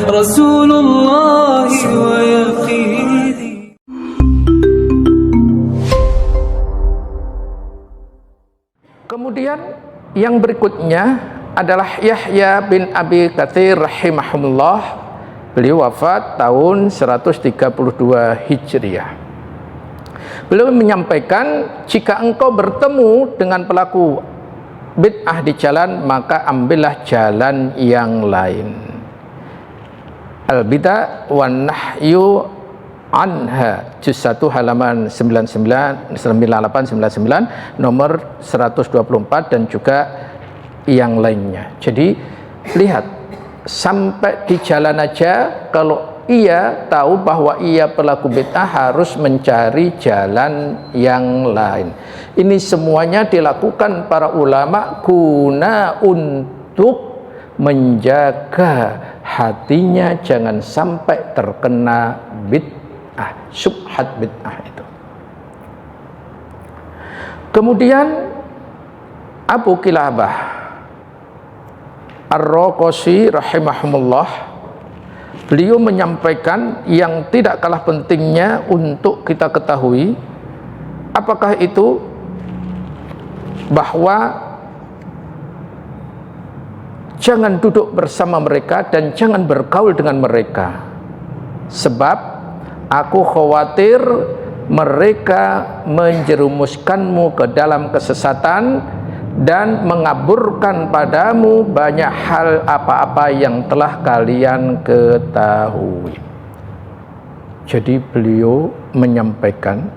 رسول الله ويقيني. Kemudian yang berikutnya adalah Yahya bin Abi Katsir rahimahullah. Beliau wafat tahun 132 Hijriah. Beliau menyampaikan, jika engkau bertemu dengan pelaku bid'ah di jalan, maka ambillah jalan yang lain. Al-Bid'ah wan Nahyu anha, juz 1 halaman 98 99 nomor 124 dan juga yang lainnya. Jadi lihat, sampai di jalan aja kalau ia tahu bahwa ia pelaku bid'ah harus mencari jalan yang lain. Ini semuanya dilakukan para ulama guna untuk menjaga hatinya jangan sampai terkena bid'ah, syubhat bid'ah itu. Kemudian Abu Kilabah Ar-Raqashi rahimahumullah, beliau menyampaikan yang tidak kalah pentingnya untuk kita ketahui. Apakah itu? Bahwa jangan duduk bersama mereka dan jangan bergaul dengan mereka, sebab aku khawatir mereka menjerumuskanmu ke dalam kesesatan dan mengaburkan padamu banyak hal apa-apa yang telah kalian ketahui. Jadi beliau menyampaikan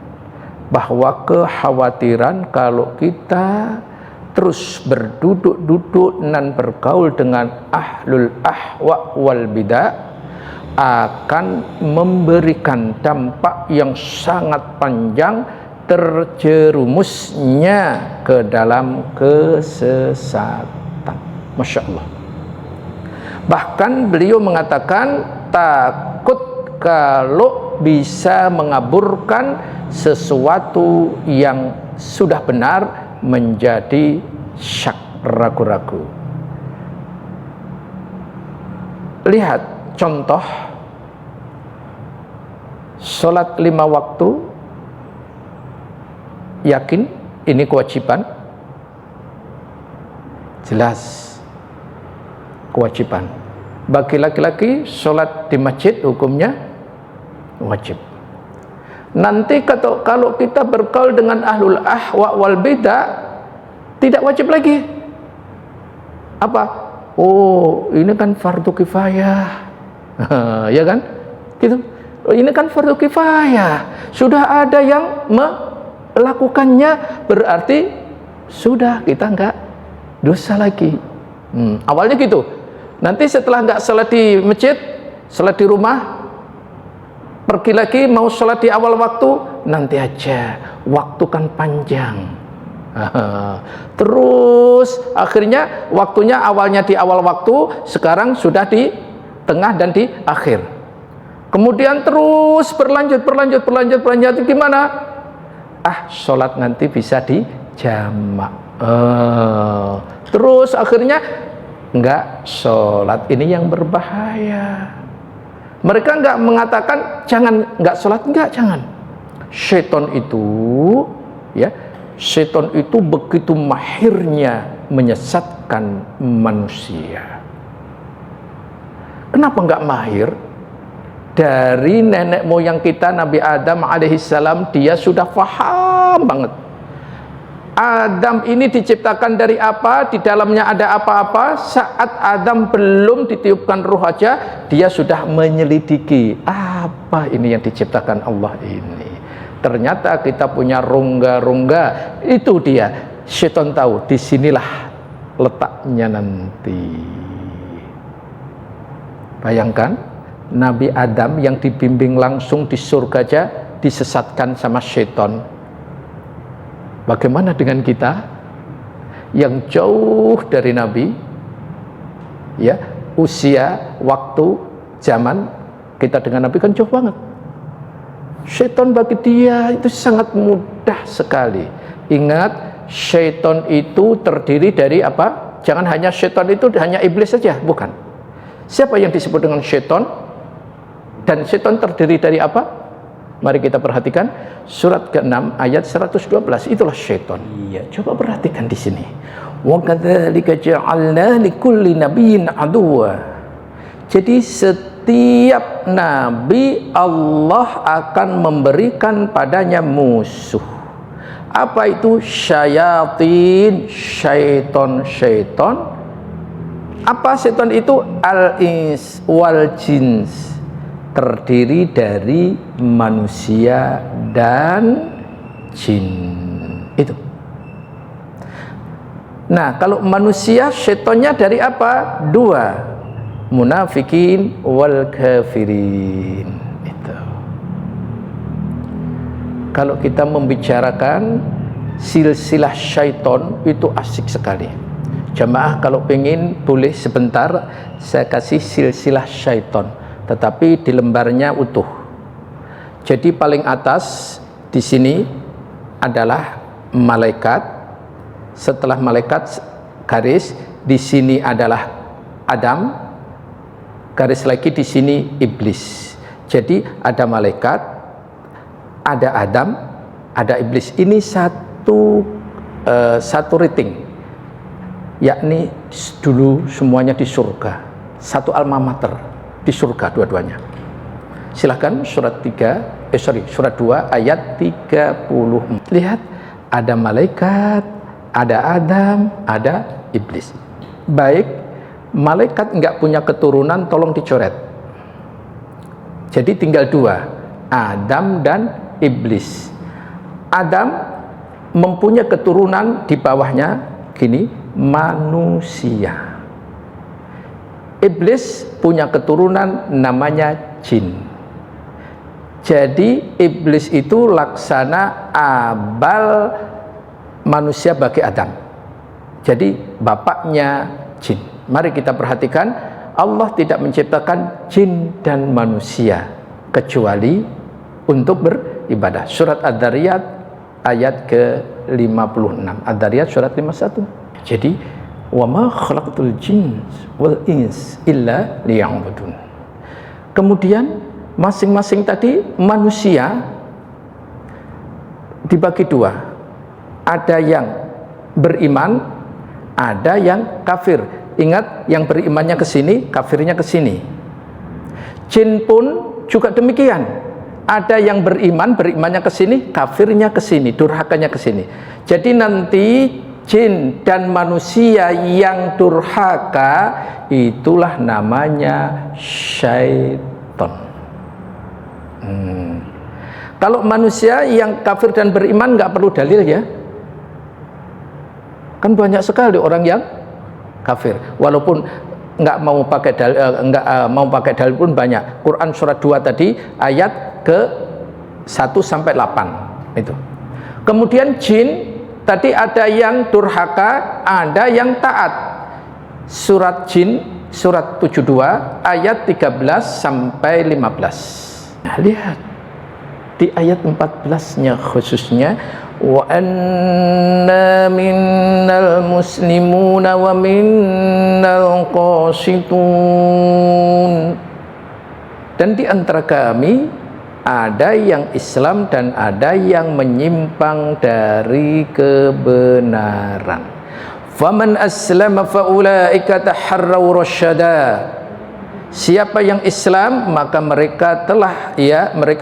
bahwa kekhawatiran kalau kita terus berduduk-duduk dan bergaul dengan ahlul ahwa wal bidah akan memberikan dampak yang sangat panjang, terjerumusnya ke dalam kesesatan. Masya Allah. Bahkan beliau mengatakan takut kalau bisa mengaburkan sesuatu yang sudah benar menjadi syak, ragu-ragu. Lihat contoh sholat 5 waktu, yakin ini kewajiban? Jelas kewajiban. Bagi laki-laki sholat di masjid hukumnya wajib. Nanti kalau kita bergaul dengan ahlul ahwa wal bidah tidak wajib lagi. Apa? Oh, ini kan fardu kifayah. Ya kan? Gitu. Ini kan fardu kifayah. Sudah ada yang melakukannya, berarti sudah kita enggak dosa lagi. Awalnya gitu. Nanti setelah enggak salat di masjid, salat di rumah, pergi lagi mau sholat di awal waktu, nanti aja, waktu kan panjang. Terus akhirnya waktunya awalnya di awal waktu, sekarang sudah di tengah dan di akhir. Kemudian terus berlanjut, gimana? Sholat nanti bisa dijamak. Terus akhirnya enggak sholat, ini yang berbahaya. Mereka enggak mengatakan jangan enggak sholat, enggak, jangan. Syaitan itu begitu mahirnya menyesatkan manusia. Kenapa enggak mahir? Dari nenek moyang kita Nabi Adam alaihissalam, dia sudah paham banget. Adam ini diciptakan dari apa, di dalamnya ada apa-apa. Saat Adam belum ditiupkan ruh aja, dia sudah menyelidiki apa ini yang diciptakan Allah ini. Ternyata kita punya rongga-rongga. Itu dia, syaitan tahu disinilah letaknya nanti. Bayangkan Nabi Adam yang dibimbing langsung di surga aja disesatkan sama syaitan. Bagaimana dengan kita yang jauh dari Nabi, ya, usia, waktu, zaman kita dengan Nabi kan jauh banget. Syaitan bagi dia itu sangat mudah sekali. Ingat, syaitan itu terdiri dari apa? Jangan hanya syaitan itu hanya iblis saja, bukan. Siapa yang disebut dengan syaitan? Dan syaitan terdiri dari apa? Mari kita perhatikan surat ke-6 ayat 112, itulah syaitan. Iya, coba perhatikan di sini. Wa kadzalika ja'alna likulli nabiyyin aduwwa. Jadi setiap nabi Allah akan memberikan padanya musuh. Apa itu? Syayatin, syaiton. Apa syaitan itu? Al-ins wal jins, terdiri dari manusia dan jin. Itu. Nah, kalau manusia, syaitannya dari apa? Dua, munafikin wal kafirin. Itu. Kalau kita membicarakan silsilah syaitan, itu asik sekali. Jamaah kalau pengen boleh sebentar saya kasih silsilah syaitan, tetapi di lembarnya utuh. Jadi paling atas di sini adalah malaikat. Setelah malaikat garis di sini adalah Adam, garis lagi di sini iblis. Jadi ada malaikat, ada Adam, ada iblis. Ini satu rating, yakni dulu semuanya di surga, satu alma mater di surga dua-duanya. Silahkan surat 2 ayat 30. Lihat, ada malaikat, ada Adam, ada iblis. Baik, malaikat enggak punya keturunan, tolong dicoret. Jadi tinggal dua, Adam dan iblis. Adam mempunyai keturunan di bawahnya gini, manusia. Iblis punya keturunan namanya jin. Jadi iblis itu laksana abal manusia bagi Adam. Jadi bapaknya jin. Mari kita perhatikan, Allah tidak menciptakan jin dan manusia kecuali untuk beribadah. Surat Ad-Dariyat ayat ke-56. Ad-Dariyat surat 51. Jadi wa ma khalaqtul jins wal ins illa liya'budun. Kemudian masing-masing tadi manusia dibagi dua. Ada yang beriman, ada yang kafir. Ingat, yang berimannya ke sini, kafirnya ke sini. Jin pun juga demikian. Ada yang beriman, berimannya ke sini, kafirnya ke sini, durhakanya ke sini. Jadi nanti jin dan manusia yang durhaka itulah namanya syaitan. Kalau manusia yang kafir dan beriman nggak perlu dalil ya. Kan banyak sekali orang yang kafir, walaupun nggak mau pakai dalil, mau pakai dalil pun banyak. Quran surat 2 tadi ayat ke 1 sampai 8 itu. Kemudian jin tadi ada yang durhaka, ada yang taat. Surat jin surat 72 ayat 13 sampai 15. Nah, lihat di ayat 14-nya khususnya, wa anna minnal muslimuna wa minnal qasitun. Dan di antara kami ada yang Islam dan ada yang menyimpang dari kebenaran. Faman aslama faulaika taharraw rasyada. Siapa yang Islam, maka mereka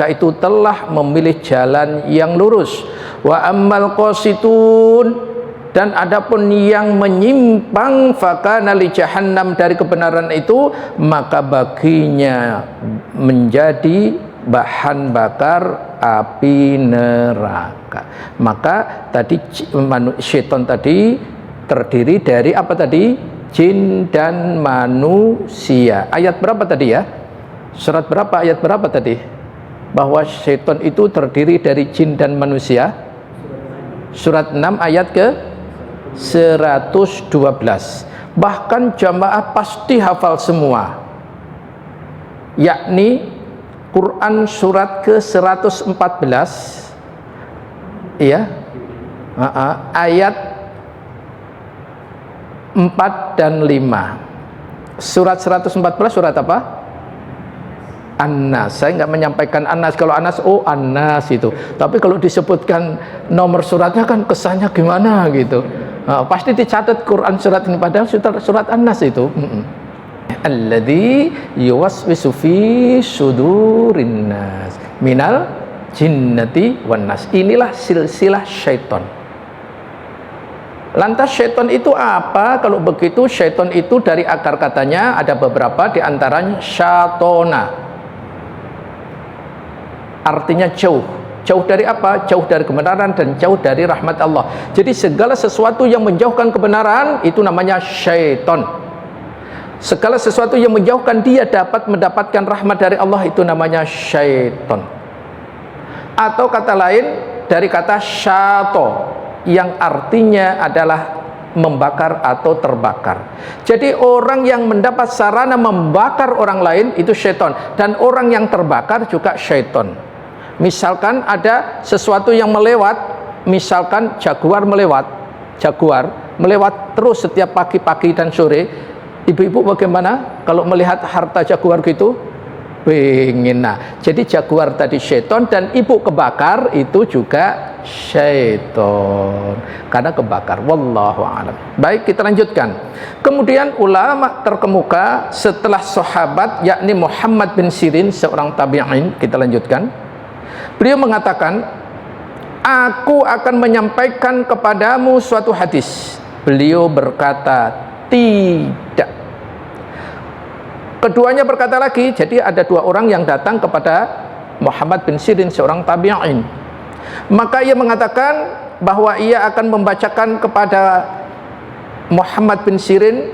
itu telah memilih jalan yang lurus. Wa ammal qasitun, dan adapun yang menyimpang, fakana li jahannam, dari kebenaran itu maka baginya menjadi bahan bakar api neraka. Maka tadi syaitan tadi terdiri dari apa tadi? Jin dan manusia. Ayat berapa tadi ya? Surat berapa, ayat berapa tadi? Bahwa syaitan itu terdiri dari jin dan manusia. Surat 6 ayat ke 112. Bahkan jamaah pasti hafal semua, yakni Quran surat ke 114 ya, ayat 4 dan 5. Surat 114 surat apa? An-Nas. Saya nggak menyampaikan An-Nas. Kalau An-Nas, oh An-Nas itu. Tapi kalau disebutkan nomor suratnya kan kesannya gimana gitu. Pasti dicatat Quran surat ini, padahal surat An-Nas itu. Alladzi yuwaswisu fi sudurin nas minal jinnati wan nas. Inilah silsilah syaitan. Lantas syaitan itu apa? Kalau begitu syaitan itu dari akar katanya ada beberapa, di antaranya syatona. Artinya jauh. Jauh dari apa? Jauh dari kebenaran dan jauh dari rahmat Allah. Jadi segala sesuatu yang menjauhkan kebenaran itu namanya syaitan. Segala sesuatu yang menjauhkan dia dapat mendapatkan rahmat dari Allah itu namanya syaitan. Atau kata lain dari kata syato, yang artinya adalah membakar atau terbakar. Jadi orang yang mendapat sarana membakar orang lain itu syaitan, dan orang yang terbakar juga syaitan. Misalkan ada sesuatu yang melewat, misalkan jaguar melewat terus setiap pagi-pagi dan sore. Ibu-ibu bagaimana kalau melihat harta jaguar gitu? Pengen. Nah, jadi jaguar tadi syaitan, dan ibu kebakar itu juga syaitan karena kebakar. Wallahu a'lam. Baik, kita lanjutkan. Kemudian ulama terkemuka setelah sahabat, yakni Muhammad bin Sirin, seorang tabi'in. Kita lanjutkan. Beliau mengatakan, aku akan menyampaikan kepadamu suatu hadis. Beliau berkata, tidak. Keduanya berkata lagi. Jadi ada dua orang yang datang kepada Muhammad bin Sirin, seorang tabi'in. Maka ia mengatakan bahwa ia akan membacakan kepada Muhammad bin Sirin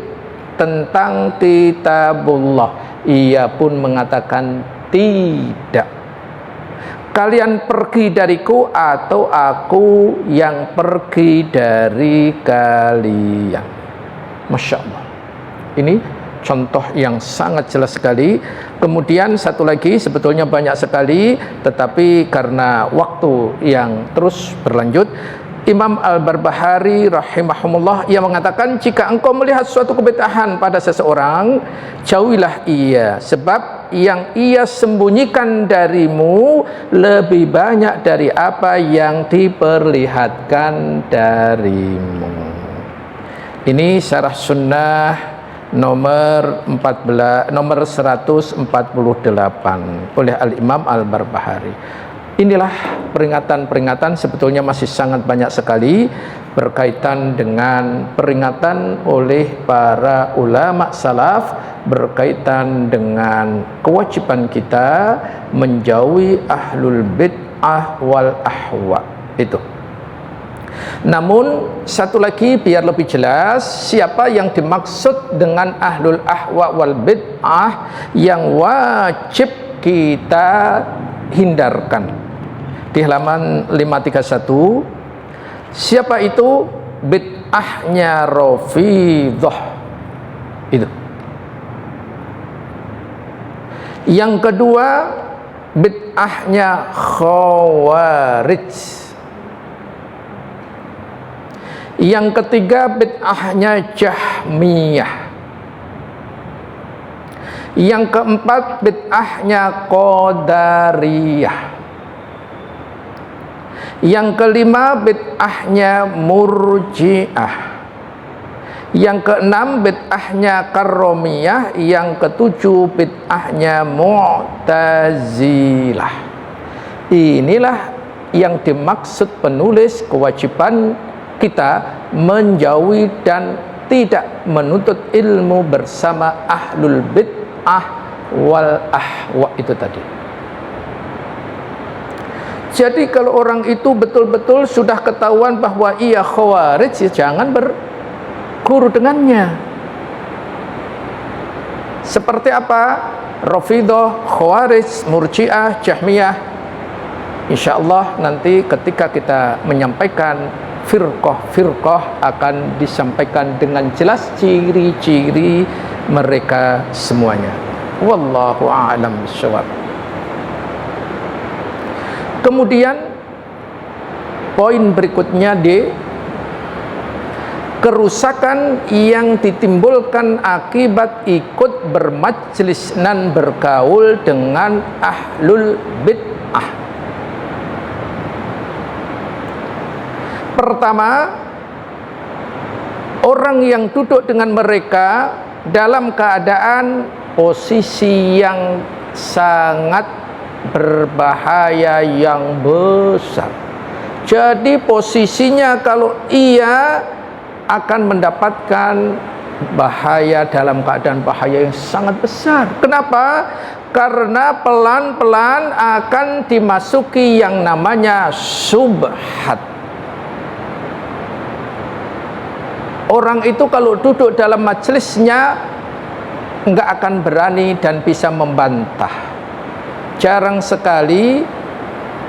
tentang kitabullah. Ia pun mengatakan, tidak. Kalian pergi dariku atau aku yang pergi dari kalian. Masya Allah. Ini contoh yang sangat jelas sekali. Kemudian satu lagi, sebetulnya banyak sekali, tetapi karena waktu yang terus berlanjut, Imam Al-Barbahari rahimahumullah, ia mengatakan, jika engkau melihat suatu kebid'ahan pada seseorang, jauhilah ia, sebab yang ia sembunyikan darimu lebih banyak dari apa yang diperlihatkan darimu. Ini syarah sunnah nomor 148 oleh Al-Imam Al-Barbahari. Inilah peringatan-peringatan, sebetulnya masih sangat banyak sekali berkaitan dengan peringatan oleh para ulama salaf berkaitan dengan kewajiban kita menjauhi ahlul bid'ah wal ahwa itu. Namun satu lagi biar lebih jelas, siapa yang dimaksud dengan ahlul ahwa wal bid'ah yang wajib kita hindarkan. Di halaman 531, siapa itu? Bid'ahnya Rafidhah itu. Yang kedua, bid'ahnya Khawarij. Yang ketiga, bid'ahnya Jahmiyah. Yang keempat, bid'ahnya Qadariyah. Yang kelima, bid'ahnya Murji'ah. Yang keenam, bid'ahnya Karramiyah. Yang ketujuh, bid'ahnya Mu'tazilah. Inilah yang dimaksud penulis kewajiban kita menjauhi dan tidak menuntut ilmu bersama ahlul bid'ah wal ahwa itu tadi. Jadi kalau orang itu betul-betul sudah ketahuan bahwa ia Khawarij, ya jangan berguru dengannya. Seperti apa? Rafidhah, Khawarij, Murji'ah, Jahmiyah. Insyaallah nanti ketika kita menyampaikan firqah akan disampaikan dengan jelas ciri-ciri mereka semuanya. Wallahu a'lam bishawab. Kemudian poin berikutnya D, kerusakan yang ditimbulkan akibat ikut bermajlis dan bergaul dengan ahlul bid'ah. Pertama, orang yang duduk dengan mereka dalam keadaan posisi yang sangat berbahaya yang besar. Jadi posisinya kalau ia akan mendapatkan bahaya dalam keadaan bahaya yang sangat besar. Kenapa? Karena pelan-pelan akan dimasuki yang namanya subhat. Orang itu kalau duduk dalam majelisnya enggak akan berani dan bisa membantah. Jarang sekali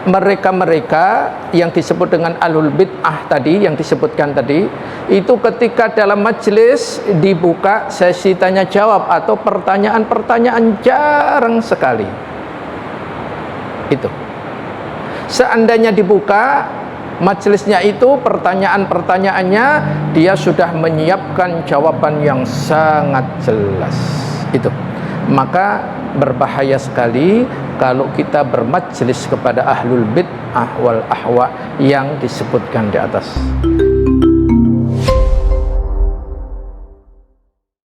mereka-mereka yang disebut dengan ahlul bid'ah tadi, yang disebutkan tadi, itu ketika dalam majelis dibuka sesi tanya jawab atau pertanyaan-pertanyaan, jarang sekali. Itu. Seandainya dibuka majelisnya itu, pertanyaan-pertanyaannya dia sudah menyiapkan jawaban yang sangat jelas. Itu. Maka berbahaya sekali kalau kita bermajlis kepada ahlul bid'ah wal ahwa yang disebutkan di atas.